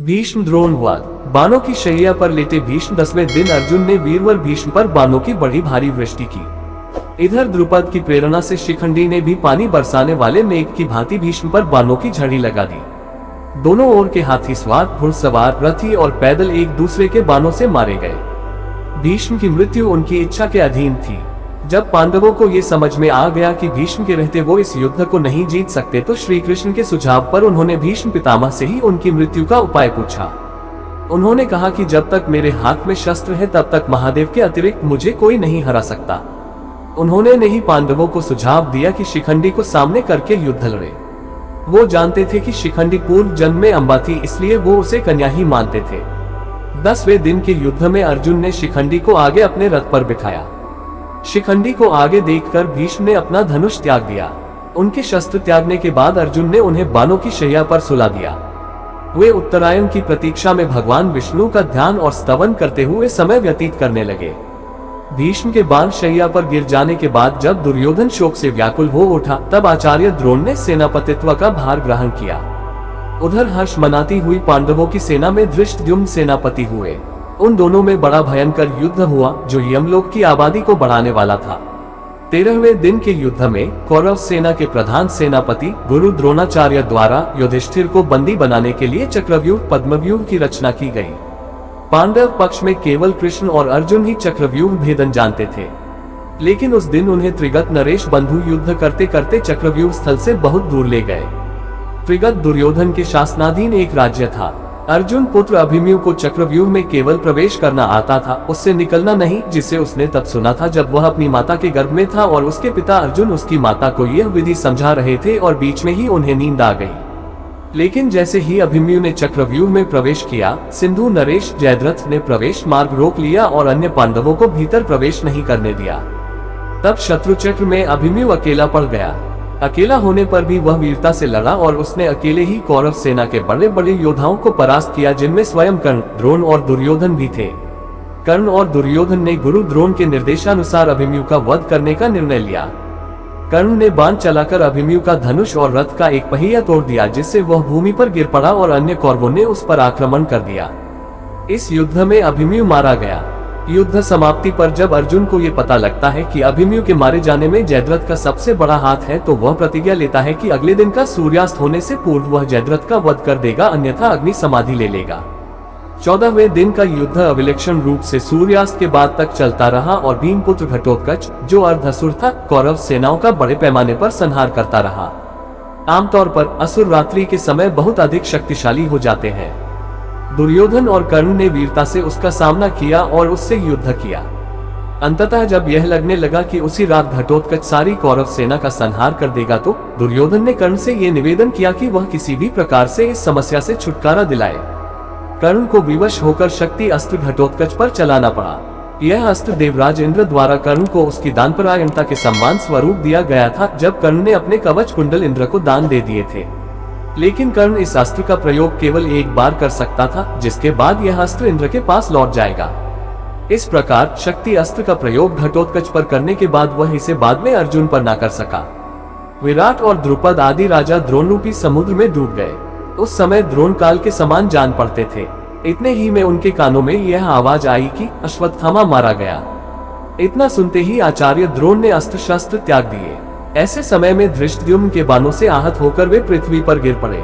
भीष्म द्रोण वाद। बाणों की शैया पर लेटे भीष्म 10वें दिन अर्जुन ने वीरवर भीष्म पर बाणों की बड़ी भारी वृष्टि की। इधर द्रुपद की प्रेरणा से शिखंडी ने भी पानी बरसाने वाले मेघ की भांति भीष्म पर बाणों की झड़ी लगा दी। दोनों ओर के हाथी सवार, घुड़सवार, रथी और पैदल एक दूसरे के बाणों से मारे गए। भीष्म की मृत्यु उनकी इच्छा के अधीन थी। जब पांडवों को ये समझ में आ गया कि भीष्म के रहते वो इस युद्ध को नहीं जीत सकते, तो श्री कृष्ण के सुझाव पर उन्होंने भीष्म पितामह से ही उनकी मृत्यु का उपाय पूछा। उन्होंने कहा कि जब तक मेरे हाथ में शस्त्र है तब तक महादेव के अतिरिक्त मुझे कोई नहीं हरा सकता। उन्होंने नहीं पांडवों को सुझाव दिया कि शिखंडी को सामने करके युद्ध लड़े। वो जानते थे कि शिखंडी पूर्व जन्म में अंबा थी, इसलिए वो उसे कन्या ही मानते थे। 10वें दिन के युद्ध में अर्जुन ने शिखंडी को आगे अपने रथ पर बिठाया। शिखंडी को आगे देखकर भीष्म ने अपना धनुष त्याग दिया। उनके शस्त्र त्यागने के बाद अर्जुन ने उन्हें बाणों की शैया पर सुला दिया। वे उत्तरायण की प्रतीक्षा में भगवान विष्णु का ध्यान और स्तवन करते हुए समय व्यतीत करने लगे। भीष्म के बाण शैया पर गिर जाने के बाद जब दुर्योधन शोक से व्याकुल हो उठा, तब आचार्य द्रोण ने सेनापतित्व का भार ग्रहण किया। उधर हर्ष मनाती हुई पांडवों की सेना में धृष्टद्युम्न सेनापति हुए। उन दोनों में बड़ा भयंकर युद्ध हुआ जो यमलोक की आबादी को बढ़ाने वाला था। 13वें दिन के युद्ध में कौरव सेना के प्रधान सेनापति गुरु द्रोणाचार्य द्वारा युधिष्ठिर को बंदी बनाने के लिए चक्रव्यूह पद्मव्यूह की रचना की गई। पांडव पक्ष में केवल कृष्ण और अर्जुन ही चक्रव्यूह भेदन जानते थे, लेकिन उस दिन उन्हें त्रिगत नरेश बंधु युद्ध करते करते चक्रव्यूह स्थल से बहुत दूर ले गए। त्रिगत दुर्योधन के शासनाधीन एक राज्य था। अर्जुन पुत्र अभिमन्यु को चक्रव्यूह में केवल प्रवेश करना आता था, उससे निकलना नहीं, जिसे उसने तब सुना था जब वह अपनी माता के गर्भ में था और उसके पिता अर्जुन उसकी माता को यह विधि समझा रहे थे और बीच में ही उन्हें नींद आ गई। लेकिन जैसे ही अभिमन्यु ने चक्रव्यूह में प्रवेश किया, सिंधु नरेश जयद्रथ ने प्रवेश मार्ग रोक लिया और अन्य पांडवों को भीतर प्रवेश नहीं करने दिया। तब शत्रु चक्र में अभिमन्यु अकेला पड़ गया। अकेला होने पर भी वह वीरता से लड़ा और उसने अकेले ही कौरव सेना के बड़े बड़े योद्धाओं को परास्त किया, जिनमें स्वयं कर्ण, द्रोण और दुर्योधन भी थे। कर्ण और दुर्योधन ने गुरु द्रोण के निर्देशानुसार अभिमन्यु का वध करने का निर्णय लिया। कर्ण ने बाण चलाकर अभिमन्यु का धनुष और रथ का एक पहिया तोड़ दिया, जिससे वह भूमि पर गिर पड़ा और अन्य कौरवों ने उस पर आक्रमण कर दिया। इस युद्ध में अभिमन्यु मारा गया। युद्ध समाप्ति पर जब अर्जुन को ये पता लगता है कि अभिमन्यु के मारे जाने में जयद्रथ का सबसे बड़ा हाथ है, तो वह प्रतिज्ञा लेता है कि अगले दिन का सूर्यास्त होने से पूर्व वह जयद्रथ का वध कर देगा, अन्यथा अग्नि समाधि ले लेगा। 14वें दिन का युद्ध अविलक्षण रूप से सूर्यास्त के बाद तक चलता रहा और भीमपुत्र घटोत्कच, जो अर्धअसुर था, कौरव सेनाओं का बड़े पैमाने पर संहार करता रहा। आमतौर पर असुर रात्रि के समय बहुत अधिक शक्तिशाली हो जाते हैं। दुर्योधन और कर्ण ने वीरता से उसका सामना किया और उससे युद्ध किया। अंततः जब यह लगने लगा कि उसी रात घटोत्कच सारी कौरव सेना का संहार कर देगा, तो दुर्योधन ने कर्ण से यह निवेदन किया कि वह किसी भी प्रकार से इस समस्या से छुटकारा दिलाए। कर्ण को विवश होकर शक्ति अस्त्र घटोत्कच पर चलाना पड़ा। यह अस्त्र देवराज इंद्र द्वारा कर्ण को उसकी दानपरायणता के सम्मान स्वरूप दिया गया था, जब कर्ण ने अपने कवच कुंडल इंद्र को दान दे दिए थे। लेकिन कर्ण इस अस्त्र का प्रयोग केवल एक बार कर सकता था, जिसके बाद यह अस्त्र इंद्र के पास लौट जाएगा। इस प्रकार शक्ति अस्त्र का प्रयोग घटोत्कच पर करने के बाद वह इसे बाद में अर्जुन पर न कर सका। विराट और द्रुपद आदि राजा द्रोण रूपी समुद्र में डूब गए। उस समय द्रोण काल के समान जान पड़ते थे। इतने ही में उनके कानों में यह आवाज आई कि अश्वत्थामा मारा गया। इतना सुनते ही आचार्य द्रोण ने अस्त्र शस्त्र त्याग दिए। ऐसे समय में धृष्टद्युम्न के बाणों से आहत होकर वे पृथ्वी पर गिर पड़े।